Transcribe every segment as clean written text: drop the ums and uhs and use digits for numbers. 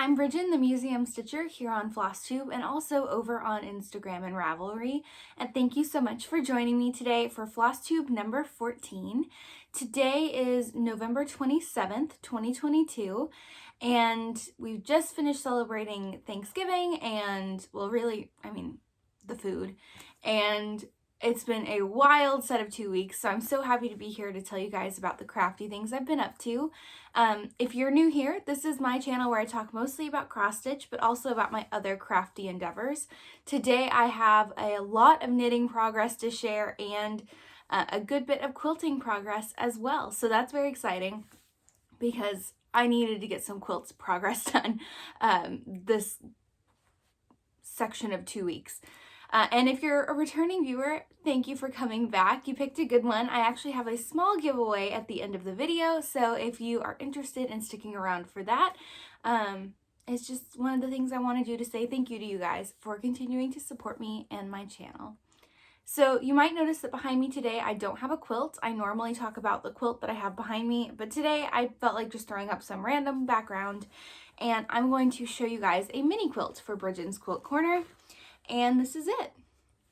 I'm Brijin, the Museum Stitcher here on Flosstube and also over on Instagram and Ravelry. And thank you so much for joining me today for Flosstube number 14. Today is November 27th, 2022, and we've just finished celebrating Thanksgiving and, well, really, the food. And it's been a wild set of 2 weeks, so I'm so happy to be here to tell you guys about the crafty things I've been up to. If you're new here, this is my channel where I talk mostly about cross stitch, but also about my other crafty endeavors. Today I have a lot of knitting progress to share and a good bit of quilting progress as well. So that's very exciting because I needed to get some quilts progress done this section of 2 weeks. And if you're a returning viewer, thank you for coming back. You picked a good one. I actually have a small giveaway at the end of the video, so if you are interested in sticking around for that, it's just one of the things I want to do to say thank you to you guys for continuing to support me and my channel. So you might notice that behind me today, I don't have a quilt. I normally talk about the quilt that I have behind me, but today I felt like just throwing up some random background, and I'm going to show you guys a mini quilt for Brijin's Quilt Corner. And this is it.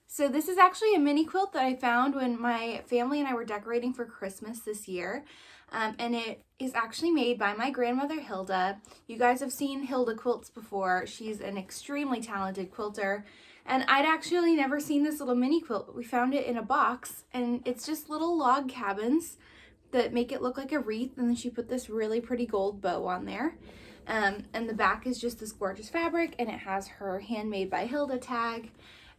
So this is actually a mini quilt that I found when my family and I were decorating for Christmas this year. And it is actually made by my grandmother Hilda. You guys have seen Hilda quilts before. She's an extremely talented quilter. And I'd actually never seen this little mini quilt, but we found it in a box. And it's just little log cabins that make it look like a wreath. And then she put this really pretty gold bow on there. And the back is just this gorgeous fabric, and it has her handmade by Hilda tag.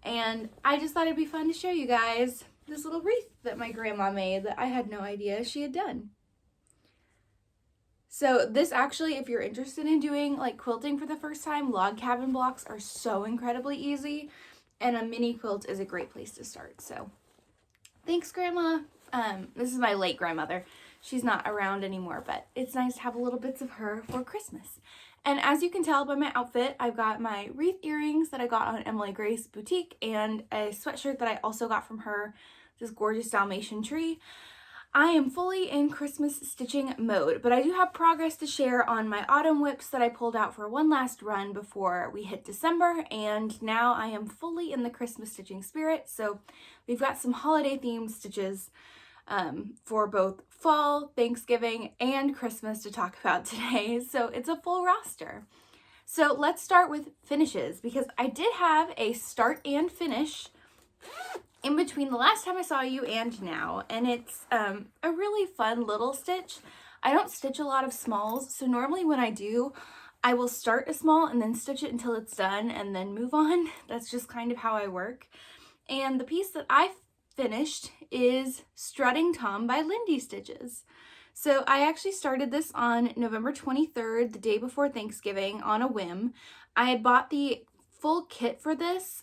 And I just thought it'd be fun to show you guys this little wreath that my grandma made that I had no idea she had done. So this actually, if you're interested in doing like quilting for the first time, log cabin blocks are so incredibly easy, and a mini quilt is a great place to start. So thanks, Grandma. This is my late grandmother. She's not around anymore, but it's nice to have little bits of her for Christmas. And as you can tell by my outfit, I've got my wreath earrings that I got on Emily Grace Boutique and a sweatshirt that I also got from her, this gorgeous Dalmatian tree. I am fully in Christmas stitching mode, but I do have progress to share on my autumn whips that I pulled out for one last run before we hit December, and now I am fully in the Christmas stitching spirit. So we've got some holiday themed stitches for both fall, Thanksgiving, and Christmas to talk about today. So it's a full roster. So let's start with finishes, because I did have a start and finish in between the last time I saw you and now, and it's a really fun little stitch. I don't stitch a lot of smalls, so normally when I do, I will start a small and then stitch it until it's done and then move on. That's just kind of how I work. And the piece that I finished is Strutting Tom by Lindy Stitches. So I actually started this on November 23rd, the day before Thanksgiving, on a whim. I had bought the full kit for this,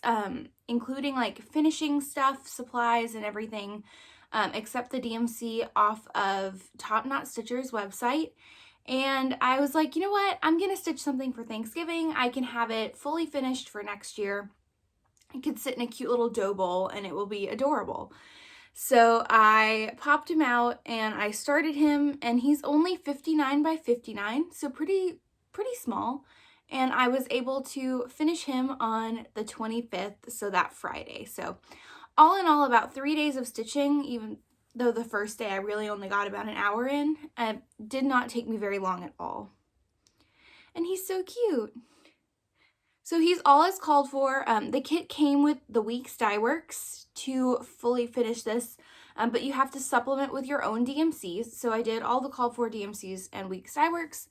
including like finishing stuff, supplies, and everything, except the DMC off of Top Knot Stitcher's website. And I was like, you know what? I'm going to stitch something for Thanksgiving. I can have it fully finished for next year. It could sit in a cute little dough bowl and it will be adorable. So I popped him out and I started him, and he's only 59 by 59, so pretty small. And I was able to finish him on the 25th, so that Friday. So all in all, about 3 days of stitching, even though the first day I really only got about an hour in. It did not take me very long at all. And he's so cute. So he's all as called for. The kit came with the Weeks Dye Works to fully finish this, but you have to supplement with your own DMCs. So I did all the called for DMCs and Weeks Dye Works,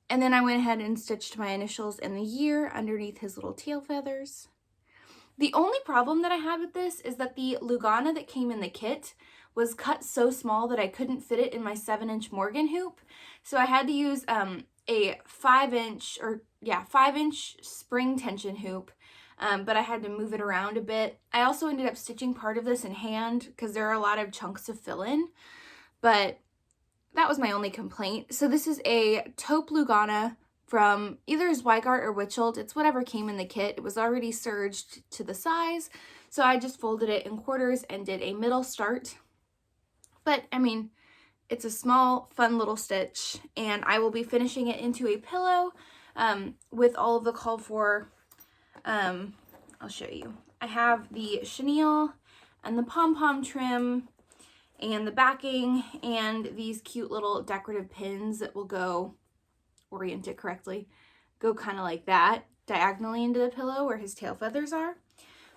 and then I went ahead and stitched my initials and the year underneath his little tail feathers. The only problem that I had with this is that the lugana that came in the kit was cut so small that I couldn't fit it in my 7-inch Morgan hoop. So I had to use a 5-inch spring tension hoop, but I had to move it around a bit. I also ended up stitching part of this in hand because there are a lot of chunks to fill in, but that was my only complaint. So this is a taupe lugana from either Zweigart or Witchold. It's whatever came in the kit. It was already serged to the size, so I just folded it in quarters and did a middle start. But I mean, it's a small, fun little stitch, and I will be finishing it into a pillow with all of the called for, I'll show you. I have the chenille and the pom-pom trim and the backing and these cute little decorative pins that will go, orient it correctly, go kind of like that, diagonally into the pillow where his tail feathers are.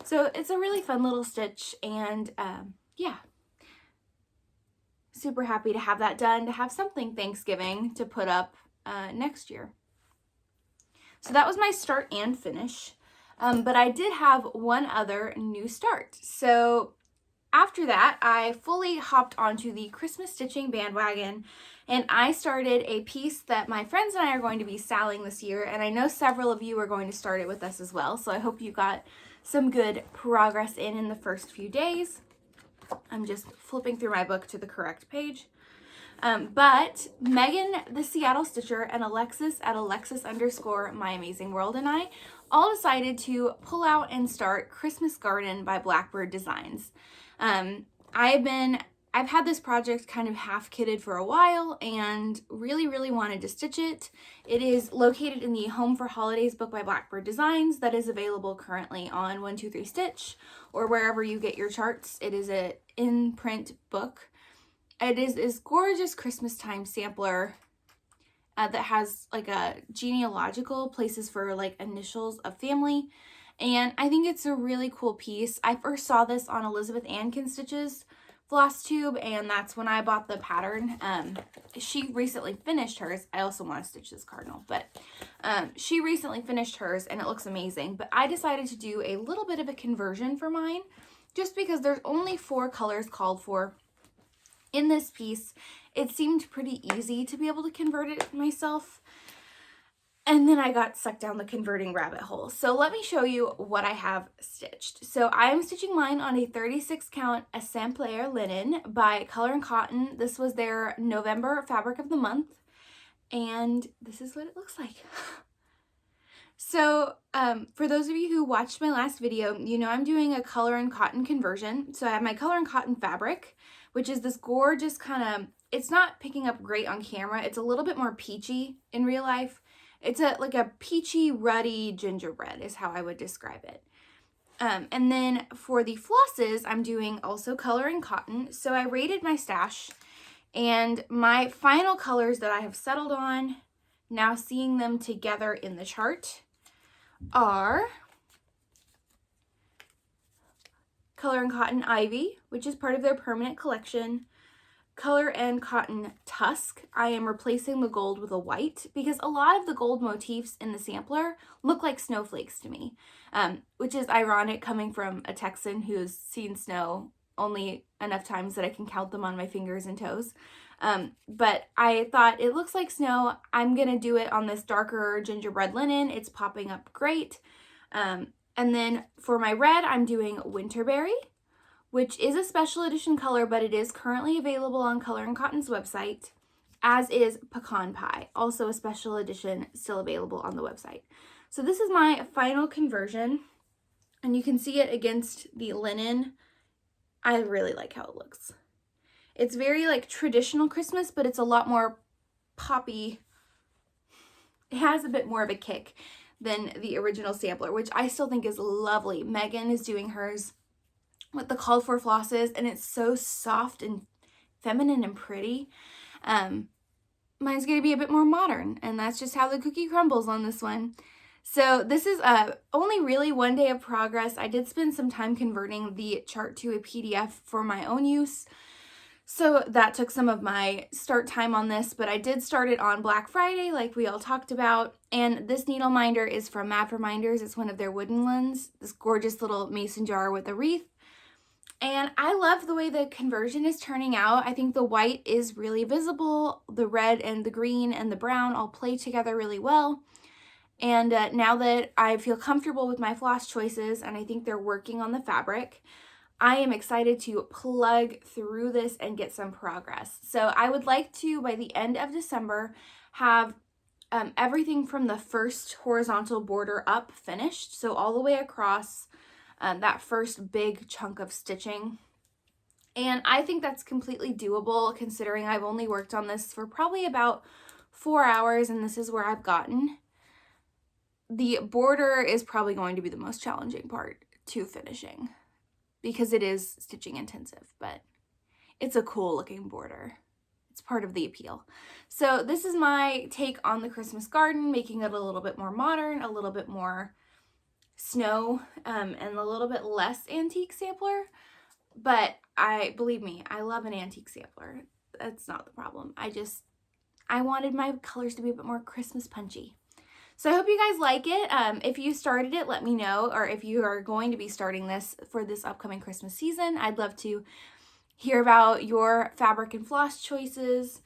So it's a really fun little stitch, and yeah, super happy to have that done, to have something Thanksgiving to put up next year. So that was my start and finish, but I did have one other new start. So after that, I fully hopped onto the Christmas stitching bandwagon, and I started a piece that my friends and I are going to be styling this year, and I know several of you are going to start it with us as well, so I hope you got some good progress in the first few days. I'm just flipping through my book to the correct page. But Megan, the Seattle Stitcher, and Alexis at Alexis_MyAmazingWorld and I all decided to pull out and start Christmas Garden by Blackbird Designs. I've had this project kind of half kitted for a while and really wanted to stitch it. It is located in the Home for Holidays book by Blackbird Designs that is available currently on 123 Stitch or wherever you get your charts. It is an in-print book. It is this gorgeous Christmas time sampler that has like a genealogical places for like initials of family. And I think it's a really cool piece. I first saw this on Elizabeth Ankin Stitch's Flosstube, and that's when I bought the pattern. She recently finished hers. I also want to stitch this cardinal, but she recently finished hers and it looks amazing. But I decided to do a little bit of a conversion for mine just because there's only 4 colors called for in this piece. It seemed pretty easy to be able to convert it myself. And then I got sucked down the converting rabbit hole. So let me show you what I have stitched. So I'm stitching mine on a 36 count Essamplaire linen by Color and Cotton. This was their November fabric of the month. And this is what it looks like. So for those of you who watched my last video, you know I'm doing a Color and Cotton conversion. So I have my Color and Cotton fabric, which is this gorgeous kind of, it's not picking up great on camera. It's a little bit more peachy in real life. It's like a peachy, ruddy gingerbread is how I would describe it. And then for the flosses, I'm doing also Color and Cotton. So I rated my stash, and my final colors that I have settled on, now seeing them together in the chart, are Color and Cotton Ivy, which is part of their permanent collection. Color and Cotton Tusk. I am replacing the gold with a white because a lot of the gold motifs in the sampler look like snowflakes to me, which is ironic coming from a Texan who has seen snow only enough times that I can count them on my fingers and toes. But I thought it looks like snow. I'm going to do it on this darker gingerbread linen. It's popping up great. And then for my red, I'm doing Winterberry, which is a special edition color, but it is currently available on Color and Cotton's website, as is Pecan Pie, also a special edition, still available on the website. So this is my final conversion, and you can see it against the linen. I really like how it looks. It's very like traditional Christmas, but it's a lot more poppy. It has a bit more of a kick than the original sampler, which I still think is lovely. Megan is doing hers with the called for flosses, and it's so soft and feminine and pretty. Mine's gonna be a bit more modern, and that's just how the cookie crumbles on this one. So this is only really 1 day of progress. I did spend some time converting the chart to a PDF for my own use, so that took some of my start time on this, but I did start it on Black Friday like we all talked about. And this needle minder is from Mad for Minders. It's one of their wooden ones, this gorgeous little mason jar with a wreath. And I love the way the conversion is turning out. I think the white is really visible. The red and the green and the brown all play together really well. And now that I feel comfortable with my floss choices, and I think they're working on the fabric, I am excited to plug through this and get some progress. So I would like to, by the end of December, have everything from the first horizontal border up finished. So all the way across that first big chunk of stitching. And I think that's completely doable considering I've only worked on this for probably about 4 hours, and this is where I've gotten. the border is probably going to be the most challenging part to finishing because it is stitching intensive, but it's a cool looking border. It's part of the appeal. So this is my take on the Christmas garden, making it a little bit more modern, a little bit more snow, and a little bit less antique sampler. But believe me, I love an antique sampler. That's not the problem. I wanted my colors to be a bit more Christmas punchy. So I hope you guys like it. If you started it, let me know. Or if you are going to be starting this for this upcoming Christmas season, I'd love to hear about your fabric and floss choices,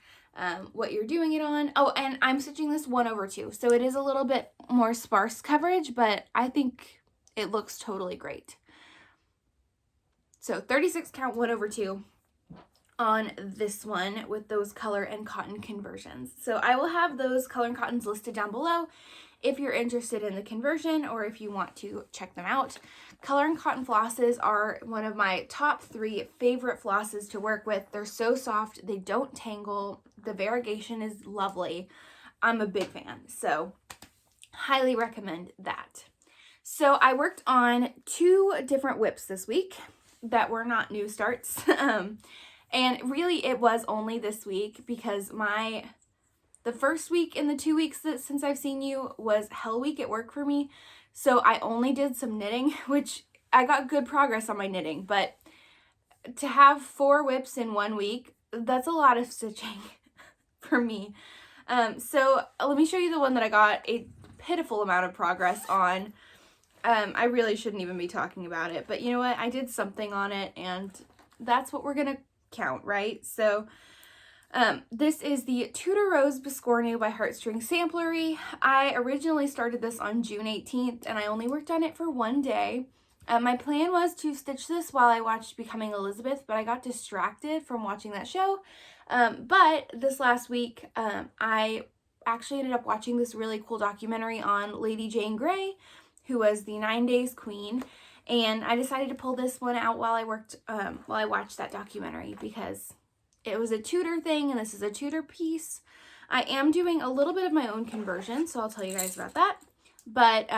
what you're doing it on. Oh, and I'm stitching this 1/2. So it is a little bit more sparse coverage, but I think it looks totally great. So 36 count 1/2 on this one with those color and cotton conversions. So I will have those color and cottons listed down below if you're interested in the conversion or if you want to check them out. Color and cotton flosses are one of my top 3 favorite flosses to work with. They're so soft, they don't tangle, the variegation is lovely. I'm a big fan, so highly recommend that. So I worked on 2 different whips this week that were not new starts. And really it was only this week because the first week in the 2 weeks since I've seen you was hell week at work for me. So I only did some knitting, which I got good progress on my knitting, but to have 4 whips in 1 week, that's a lot of stitching for me. So let me show you the one that I got a pitiful amount of progress on. I really shouldn't even be talking about it, but you know what? I did something on it and that's what we're going to count, right? So this is the Tudor Rose Biscornu by Heartstring Samplery. I originally started this on June 18th and I only worked on it for 1 day. My plan was to stitch this while I watched Becoming Elizabeth, but I got distracted from watching that show. But this last week, I actually ended up watching this really cool documentary on Lady Jane Grey, who was the 9 Days Queen. And I decided to pull this one out while I watched that documentary because it was a Tudor thing and this is a Tudor piece. I am doing a little bit of my own conversion, so I'll tell you guys about that. But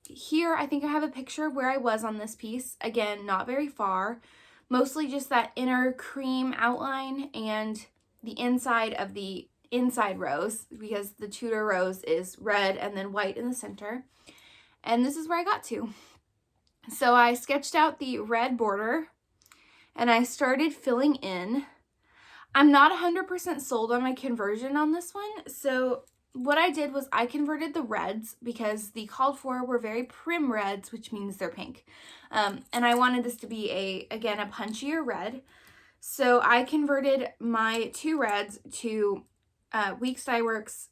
here I think I have a picture of where I was on this piece. Again, not very far. Mostly just that inner cream outline and the inside of the inside rose because the Tudor rose is red and then white in the center. And this is where I got to. So I sketched out the red border and I started filling in. I'm not 100% sold on my conversion on this one. So what I did was I converted the reds because the called for were very prim reds, which means they're pink. And I wanted this to be again, a punchier red. So I converted my 2 reds to Weeks Dye Works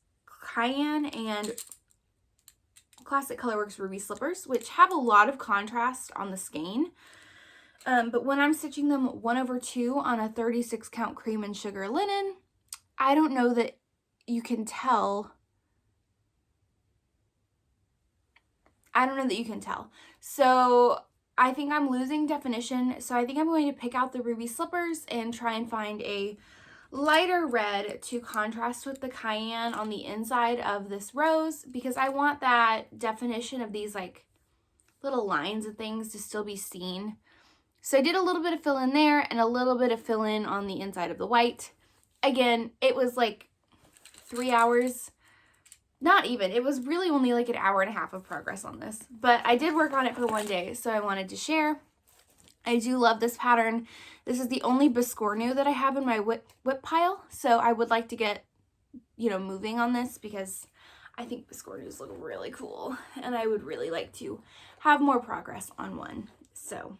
Cayenne and Classic Colorworks Ruby Slippers, which have a lot of contrast on the skein. But when I'm stitching them 1/2 on a 36 count cream and sugar linen, I don't know that you can tell. So I think I'm losing definition. So I think I'm going to pick out the ruby slippers and try and find a lighter red to contrast with the cayenne on the inside of this rose because I want that definition of these like little lines of things to still be seen. So I did a little bit of fill in there and a little bit of fill in on the inside of the white. Again, it was like 3 hours. Not even. It was really only like 1.5 hours of progress on this. But I did work on it for 1 day, so I wanted to share. I do love this pattern. This is the only Biscornu that I have in my whip pile, so I would like to get, moving on this because I think Biscornus look really cool, and I would really like to have more progress on one. So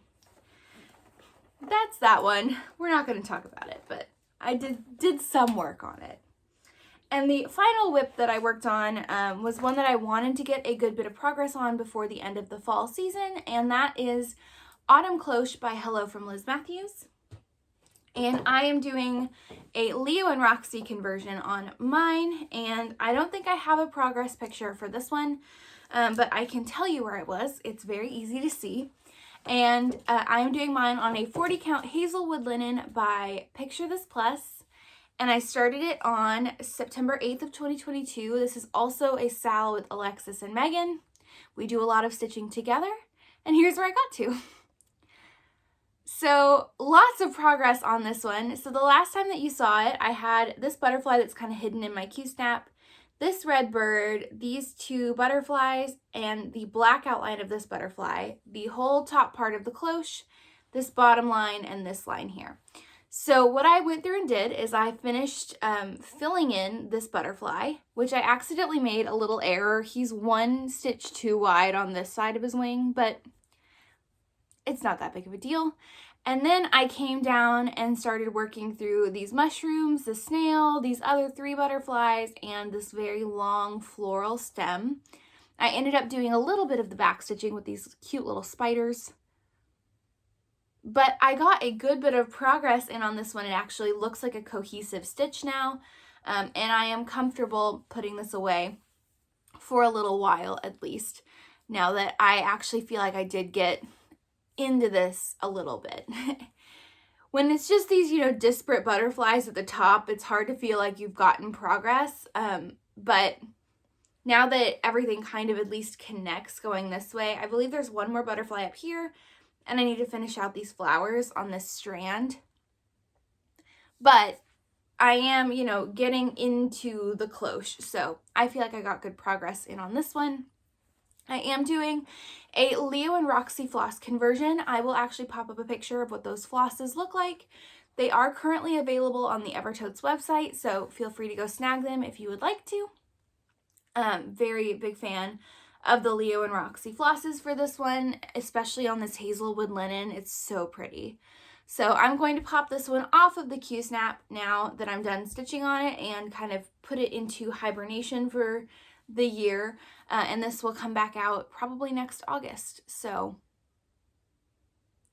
that's that one. We're not going to talk about it, but I did some work on it. And the final whip that I worked on was one that I wanted to get a good bit of progress on before the end of the fall season, and that is Autumn Cloche by Hello from Liz Mathews. And I am doing a Leo and Roxy conversion on mine, and I don't think I have a progress picture for this one, but I can tell you where it was. It's very easy to see. And I am doing mine on a 40 count Hazelwood linen by Picture This Plus. And I started it on September 8th of 2022. This is also a sal with Alexis and Megan. We do a lot of stitching together, and here's where I got to. So lots of progress on this one. So the last time that you saw it, I had this butterfly that's kind of hidden in my Q-snap, this red bird, these two butterflies, and the black outline of this butterfly, the whole top part of the cloche, this bottom line, and this line here. So what I went through and did is I finished filling in this butterfly, which I accidentally made a little error. He's one stitch too wide on this side of his wing, but it's not that big of a deal. And then I came down and started working through these mushrooms, the snail, these other 3 butterflies, and this very long floral stem. I ended up doing a little bit of the back stitching with these cute little spiders. But I got a good bit of progress in on this one. It actually looks like a cohesive stitch now. And I am comfortable putting this away for a little while at least, now that I actually feel like I did get into this a little bit. When it's just these, you know, disparate butterflies at the top, it's hard to feel like you've gotten progress. But now that everything kind of at least connects going this way, I believe there's one more butterfly up here, and I need to finish out these flowers on this strand. But I am, you know, getting into the cloche, so I feel like I got good progress in on this one. I am doing a Leo and Roxy floss conversion. I will actually pop up a picture of what those flosses look like. They are currently available on the Evertotes website, so feel free to go snag them if you would like to. Very big fan of the Leo and Roxy flosses for this one, especially on this hazelwood linen. It's so pretty. So I'm going to pop this one off of the Q-snap now that I'm done stitching on it and kind of put it into hibernation for the year. And this will come back out probably next August. So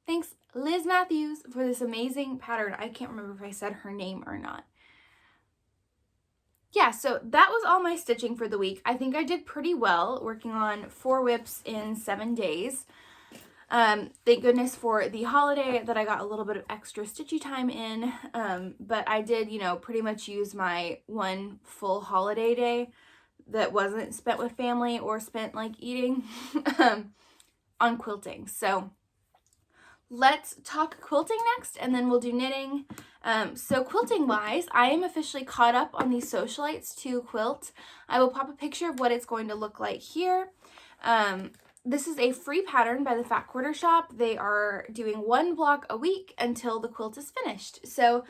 thanks Liz Mathews for this amazing pattern. I can't remember if I said her name or not. Yeah, so that was all my stitching for the week. I think I did pretty well, working on 4 whips in 7 days. Thank goodness for the holiday that I got a little bit of extra stitchy time in. But I did, you know, pretty much use my one full holiday day that wasn't spent with family or spent like eating on quilting. So let's talk quilting next, and then we'll do knitting. So quilting wise, I am officially caught up on these socialites to quilt. I will pop a picture of what it's going to look like here. This is a free pattern by the Fat Quarter Shop. They are doing 1 block a week until the quilt is finished. So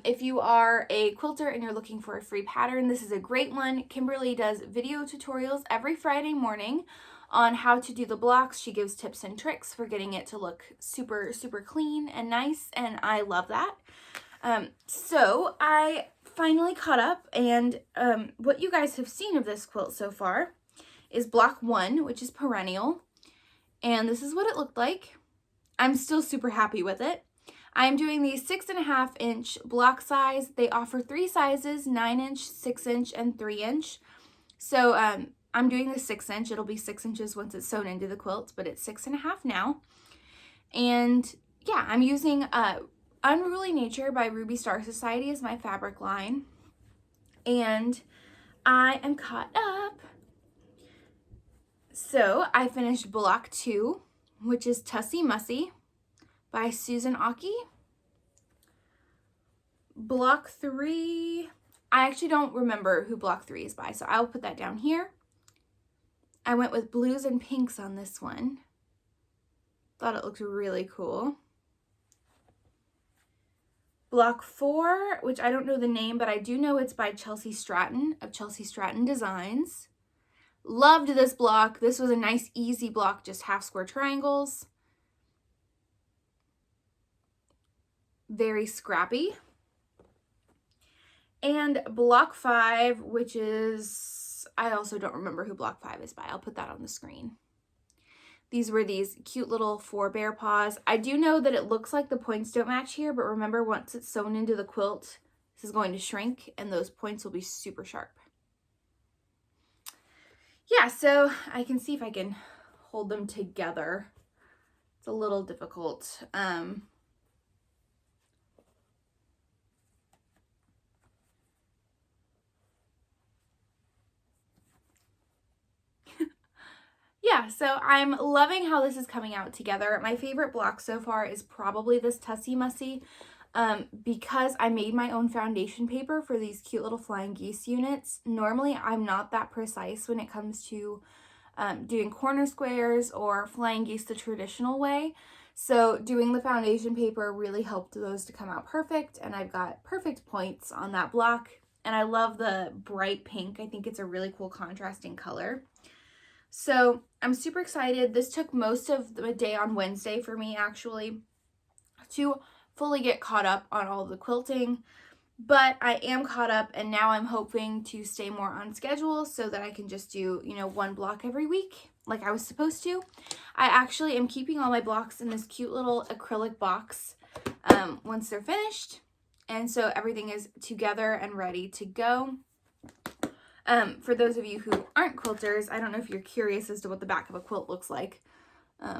if you are a quilter and you're looking for a free pattern, this is a great one. Kimberly does video tutorials every Friday morning on how to do the blocks. She gives tips and tricks for getting it to look super, super clean and nice, and I love that. So I finally caught up, and what you guys have seen of this quilt so far is block 1, which is perennial, and this is what it looked like. I'm still super happy with it. I'm doing the 6.5 inch block size. They offer 3 sizes, 9 inch, 6 inch, and 3 inch. So I'm doing the 6 inch. It'll be 6 inches once it's sewn into the quilt, but it's 6.5 now. And yeah, I'm using Unruly Nature by Ruby Star Society as my fabric line. And I am caught up. So I finished block 2, which is Tussie Mussy by Susan Aki. Block 3, I actually don't remember who block 3 is by, so I'll put that down here. I went with blues and pinks on this one. Thought it looked really cool. Block 4, which I don't know the name, but I do know it's by Chelsea Stratton of Chelsea Stratton Designs. Loved this block. This was a nice, easy block, just half square triangles. Very scrappy. And block 5, which is, I also don't remember who block 5 is by. I'll put that on the screen. These were these cute little 4 bear paws. I do know that it looks like the points don't match here, but remember, once it's sewn into the quilt, this is going to shrink and those points will be super sharp. Yeah, so I can see if I can hold them together. It's a little difficult. yeah, so I'm loving how this is coming out together. My favorite block so far is probably this Tussie Mussy, because I made my own foundation paper for these cute little flying geese units. Normally, I'm not that precise when it comes to doing corner squares or flying geese the traditional way. So doing the foundation paper really helped those to come out perfect, and I've got perfect points on that block. And I love the bright pink. I think it's a really cool contrasting color. So I'm super excited. This took most of the day on Wednesday for me, actually, to fully get caught up on all of the quilting. But I am caught up, and now I'm hoping to stay more on schedule so that I can just do, you know, one block every week like I was supposed to. I actually am keeping all my blocks in this cute little acrylic box once they're finished. And so everything is together and ready to go. For those of you who aren't quilters, I don't know if you're curious as to what the back of a quilt looks like. I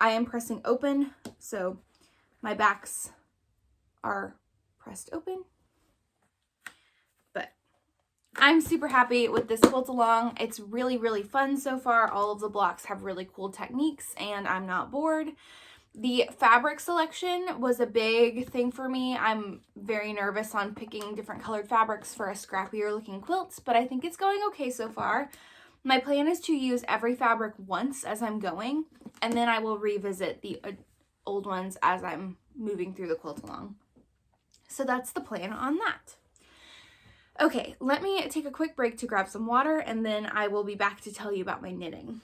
am pressing open, so my backs are pressed open. But I'm super happy with this quilt along. It's really, really fun so far. All of the blocks have really cool techniques, and I'm not bored. The fabric selection was a big thing for me. I'm very nervous on picking different colored fabrics for a scrappier looking quilt, but I think it's going okay so far. My plan is to use every fabric once as I'm going, and then I will revisit the old ones as I'm moving through the quilt along. So that's the plan on that. Okay, let me take a quick break to grab some water, and then I will be back to tell you about my knitting.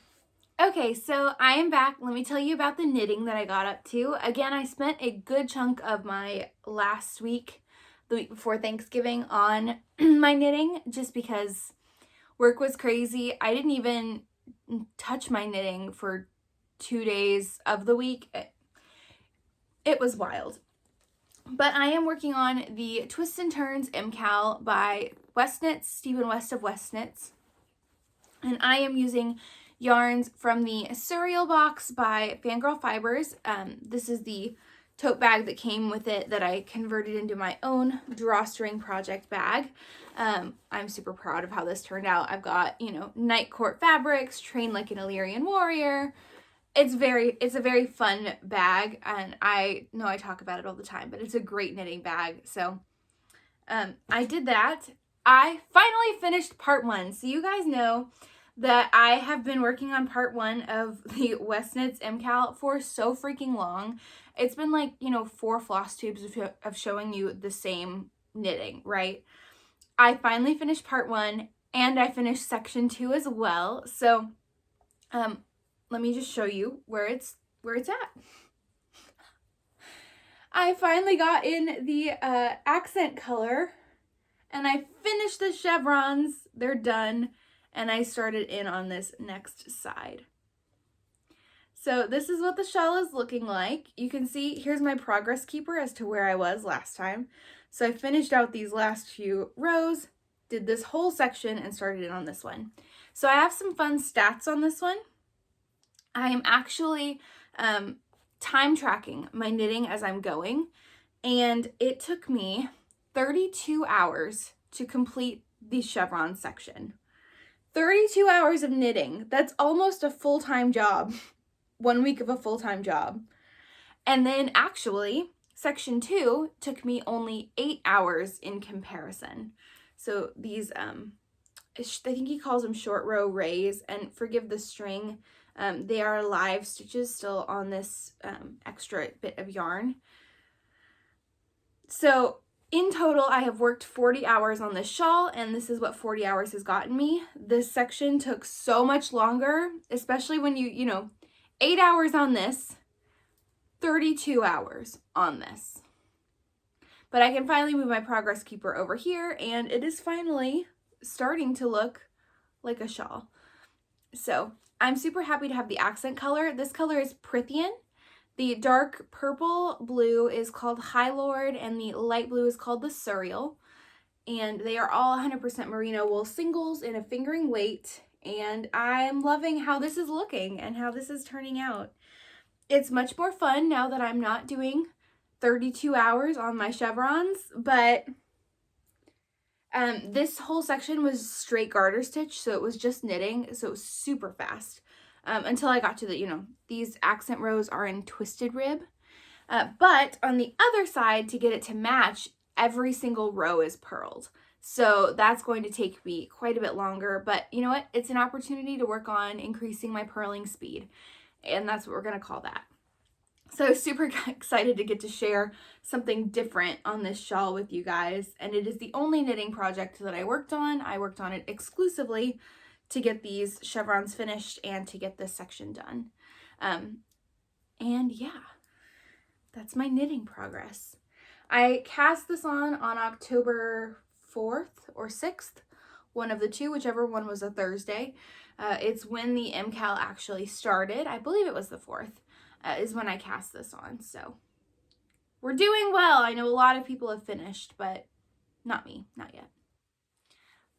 Okay, so I am back. Let me tell you about the knitting that I got up to. Again, I spent a good chunk of my last week, the week before Thanksgiving, on my knitting just because work was crazy. I didn't even touch my knitting for 2 days of the week. It was wild. But I am working on the Twists and Turns MCal by West Knits, Stephen West of West Knits. And I am using yarns from the Cereal Box by Fangirl Fibers. This is the tote bag that came with it that I converted into my own drawstring project bag. I'm super proud of how this turned out. I've got, you know, night court fabrics, trained like an Illyrian warrior. It's a very fun bag, and I know I talk about it all the time, but it's a great knitting bag. So I did that. I finally finished part 1. So you guys know that I have been working on part 1 of the West Knits MCal for so freaking long. It's been like, you know, 4 floss tubes of showing you the same knitting, right? I finally finished part 1, and I finished section 2 as well. So let me just show you where it's at. I finally got in the accent color, and I finished the chevrons. They're done. And I started in on this next side. So this is what the shawl is looking like. You can see, here's my progress keeper as to where I was last time. So I finished out these last few rows, did this whole section, and started in on this one. So I have some fun stats on this one. I am actually time tracking my knitting as I'm going, and it took me 32 hours to complete the chevron section. 32 hours of knitting. That's almost a full-time job. 1 week of a full-time job. And then actually, section 2 took me only 8 hours in comparison. So these, I think he calls them short row rays, and forgive the string. They are live stitches still on this extra bit of yarn. So in total, I have worked 40 hours on this shawl, and this is what 40 hours has gotten me. This section took so much longer, especially when you know, 8 hours on this, 32 hours on this. But I can finally move my progress keeper over here, and it is finally starting to look like a shawl. So I'm super happy to have the accent color. This color is Prithian. The dark purple blue is called High Lord, and the light blue is called the Surreal. And they are all 100% merino wool singles in a fingering weight. And I'm loving how this is looking and how this is turning out. It's much more fun now that I'm not doing 32 hours on my chevrons, but This whole section was straight garter stitch, so it was just knitting, so it was super fast. Until I got to the, these accent rows are in twisted rib. But on the other side, to get it to match, every single row is purled. So that's going to take me quite a bit longer, but you know what? It's an opportunity to work on increasing my purling speed, and that's what we're going to call that. So super excited to get to share something different on this shawl with you guys. And it is the only knitting project that I worked on. I worked on it exclusively to get these chevrons finished and to get this section done. And yeah, that's my knitting progress. I cast this on October 4th or 6th, one of the two, whichever one was a Thursday. It's when the MCAL actually started. I believe it was the 4th. Is when I cast this on. So we're doing well. I know a lot of people have finished, but not me, not yet.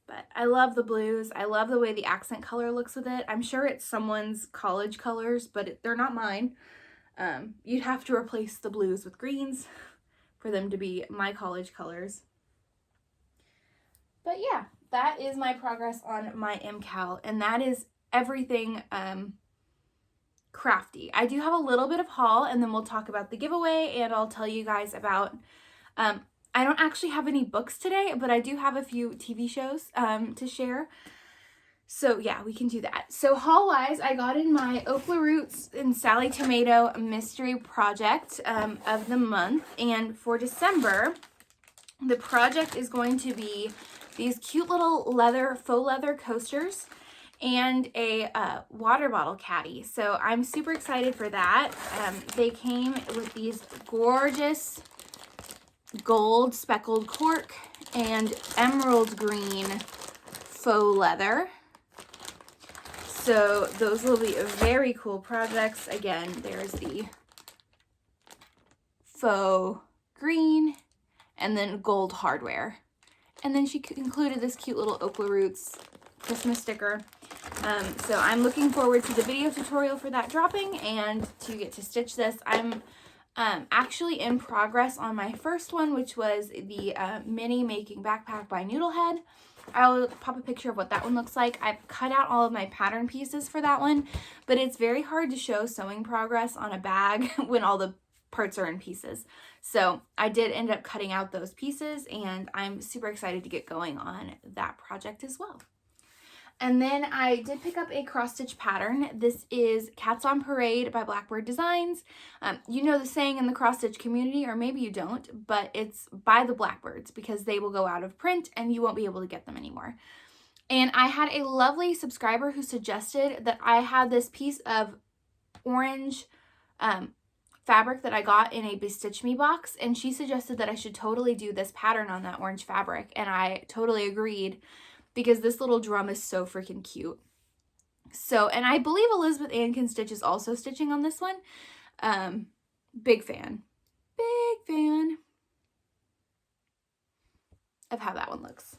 But I love the blues. I love the way the accent color looks with it. I'm sure it's someone's college colors, but they're not mine. You'd have to replace the blues with greens for them to be my college colors. But yeah, that is my progress on my MCAL, and that is everything crafty. I do have a little bit of haul, and then we'll talk about the giveaway, and I'll tell you guys about, I don't actually have any books today, but I do have a few TV shows to share. So yeah, we can do that. So haul-wise, I got in my Okla Roots and Sally Tomato mystery project of the month, and for December, the project is going to be these cute little faux leather coasters and a water bottle caddy. So I'm super excited for that. They came with these gorgeous gold speckled cork and emerald green faux leather. So those will be very cool projects. Again, there's the faux green and then gold hardware. And then she included this cute little Okla Roots Christmas sticker. So I'm looking forward to the video tutorial for that dropping and to get to stitch this. I'm actually in progress on my first one, which was the mini making backpack by Noodlehead. I'll pop a picture of what that one looks like. I've cut out all of my pattern pieces for that one, but it's very hard to show sewing progress on a bag when all the parts are in pieces. So I did end up cutting out those pieces, and I'm super excited to get going on that project as well. And then I did pick up a cross stitch pattern. This is Cats on Parade by Blackbird Designs. You know the saying in the cross stitch community, or maybe you don't, but it's by the Blackbirds because they will go out of print and you won't be able to get them anymore. And I had a lovely subscriber who suggested that I had this piece of orange fabric that I got in a Bestitch Me box, and she suggested that I should totally do this pattern on that orange fabric, and I totally agreed, because this little drum is so freaking cute. So, and I believe Elizabeth Ann Can Stitch is also stitching on this one. Big fan of how that one looks.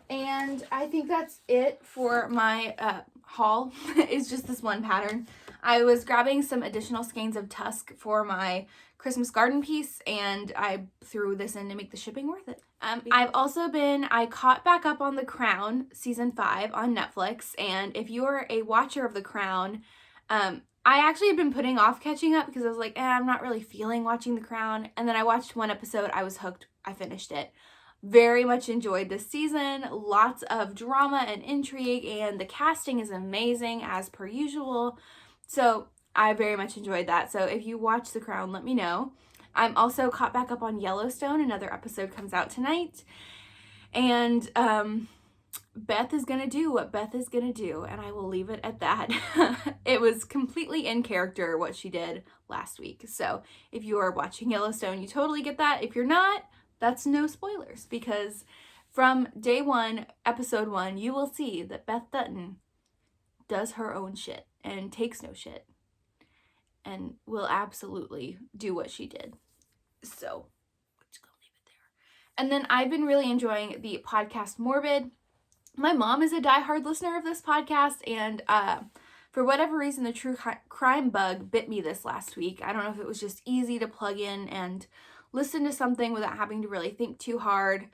And I think that's it for my haul. It's just this one pattern. I was grabbing some additional skeins of Tusk for my Christmas garden piece, and I threw this in to make the shipping worth it. I caught back up on The Crown season 5 on Netflix, and if you're a watcher of The Crown, I actually had been putting off catching up because I was like, I'm not really feeling watching The Crown, and then I watched one episode, I was hooked, I finished it. Very much enjoyed this season, lots of drama and intrigue, and the casting is amazing as per usual, so I very much enjoyed that. So if you watch The Crown, let me know. I'm also caught back up on Yellowstone. Another episode comes out tonight. And Beth is going to do what Beth is going to do, and I will leave it at that. It was completely in character what she did last week. So if you are watching Yellowstone, you totally get that. If you're not, that's no spoilers, because from day 1, episode 1, you will see that Beth Dutton does her own shit and takes no shit and will absolutely do what she did. So we're just gonna leave it there. And then I've been really enjoying the podcast Morbid. My mom is a diehard listener of this podcast, and for whatever reason, the true crime bug bit me this last week. I don't know if it was just easy to plug in and listen to something without having to really think too hard.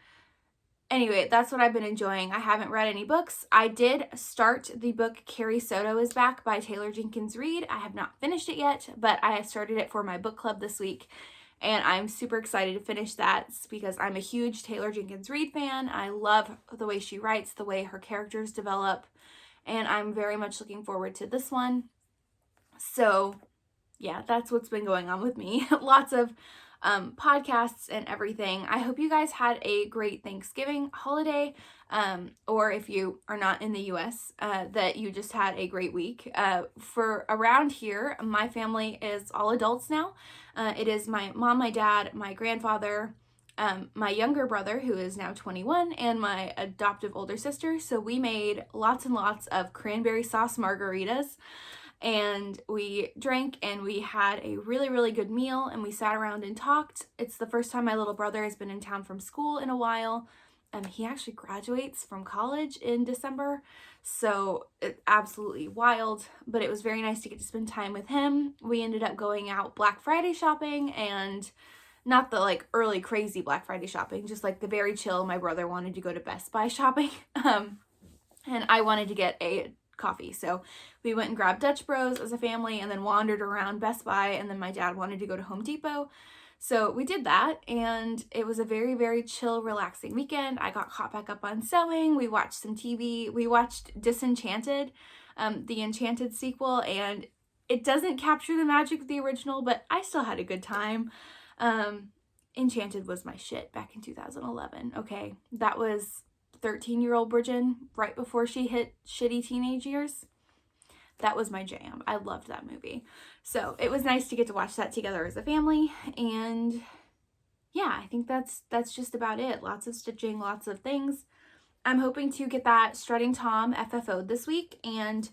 Anyway, that's what I've been enjoying. I haven't read any books. I did start the book Carrie Soto is Back by Taylor Jenkins Reid. I have not finished it yet, but I started it for my book club this week, and I'm super excited to finish that because I'm a huge Taylor Jenkins Reid fan. I love the way she writes, the way her characters develop, and I'm very much looking forward to this one. So yeah, that's what's been going on with me. Lots of podcasts and everything. I hope you guys had a great Thanksgiving holiday, or if you are not in the US, that you just had a great week. For around here, my family is all adults now. It is my mom, my dad, my grandfather, my younger brother, who is now 21, and my adoptive older sister. So we made lots and lots of cranberry sauce margaritas, and we drank and we had a really, really good meal, and we sat around and talked. It's the first time my little brother has been in town from school in a while. He actually graduates from college in December, so it's absolutely wild, but it was very nice to get to spend time with him. We ended up going out Black Friday shopping, and not the like early crazy Black Friday shopping, just like the very chill. My brother wanted to go to Best Buy shopping, and I wanted to get a coffee. So we went and grabbed Dutch Bros as a family and then wandered around Best Buy, and then my dad wanted to go to Home Depot. So we did that, and it was a very, very chill, relaxing weekend. I got caught back up on sewing. We watched some TV. We watched Disenchanted, the Enchanted sequel, and it doesn't capture the magic of the original, but I still had a good time. Enchanted was my shit back in 2011. Okay, that was 13-year-old Brijin right before she hit shitty teenage years. That was my jam. I loved that movie. So it was nice to get to watch that together as a family. And yeah, I think that's just about it. Lots of stitching, lots of things. I'm hoping to get that Strutting Tom FFO'd this week and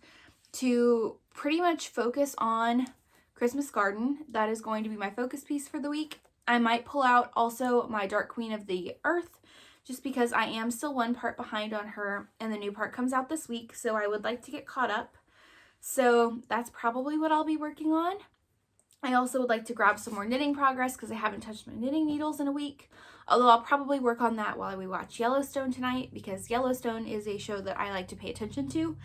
to pretty much focus on Christmas Garden. That is going to be my focus piece for the week. I might pull out also my Dark Queen of the Earth, just because I am still one part behind on her, and the new part comes out this week, so I would like to get caught up. So that's probably what I'll be working on. I also would like to grab some more knitting progress because I haven't touched my knitting needles in a week, although I'll probably work on that while we watch Yellowstone tonight, because Yellowstone is a show that I like to pay attention to.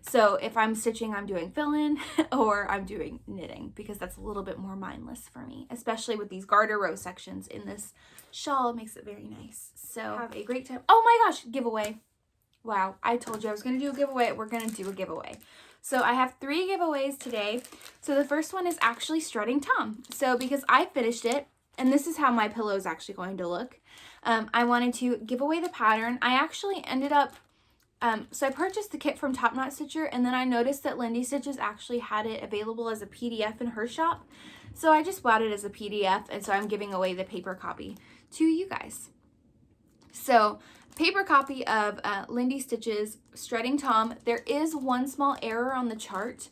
So if I'm stitching, I'm doing fill-in or I'm doing knitting, because that's a little bit more mindless for me, especially with these garter row sections in this shawl. It makes it very nice. So have a great time. Oh my gosh, giveaway. Wow, I told you I was going to do a giveaway. We're going to do a giveaway. So I have 3 giveaways today. So the first one is actually Strutting Tom. So because I finished it, and this is how my pillow is actually going to look, I wanted to give away the pattern. I actually ended up so I purchased the kit from Top Knot Stitcher, and then I noticed that Lindy Stitches actually had it available as a PDF in her shop. So I just bought it as a PDF, and so I'm giving away the paper copy to you guys. So paper copy of Lindy Stitches Strutting Tom. There is one small error on the chart.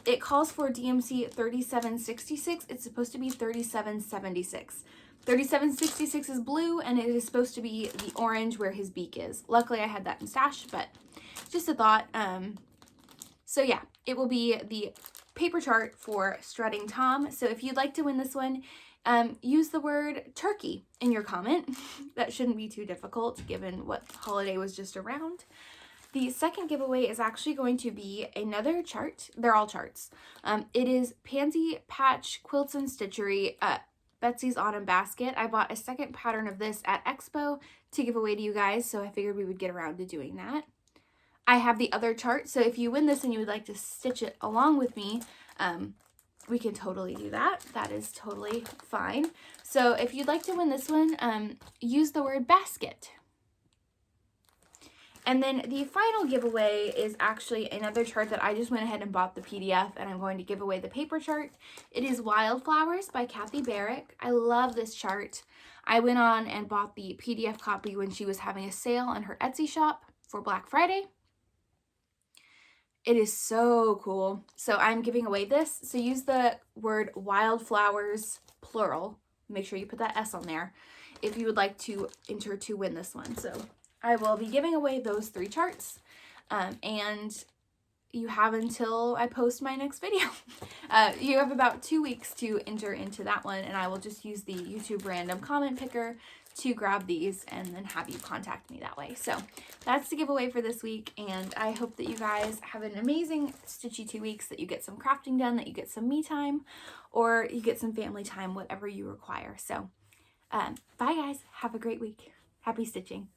It calls for DMC 3766. It's supposed to be 3776. 3766 is blue, and it is supposed to be the orange where his beak is. Luckily, I had that in stash, but just a thought. So yeah, it will be the paper chart for Strutting Tom. So if you'd like to win this one, use the word turkey in your comment. That shouldn't be too difficult given what holiday was just around. The second giveaway is actually going to be another chart. They're all charts. It is Pansy Patch Quilts and Stitchery Betsy's Autumn Basket. I bought a second pattern of this at Expo to give away to you guys, so I figured we would get around to doing that. I have the other chart, so if you win this and you would like to stitch it along with me, we can totally do that. That is totally fine. So if you'd like to win this one, use the word basket. And then the final giveaway is actually another chart that I just went ahead and bought the PDF, and I'm going to give away the paper chart. It is Wildflowers by Kathy Barrick. I love this chart. I went on and bought the PDF copy when she was having a sale on her Etsy shop for Black Friday. It is so cool. So I'm giving away this. So use the word Wildflowers, plural. Make sure you put that S on there if you would like to enter to win this one. So I will be giving away those 3 charts, and you have until I post my next video. You have about 2 weeks to enter into that one, and I will just use the YouTube random comment picker to grab these and then have you contact me that way. So that's the giveaway for this week, and I hope that you guys have an amazing stitchy 2 weeks, that you get some crafting done, that you get some me time, or you get some family time, whatever you require. So bye guys, have a great week. Happy stitching.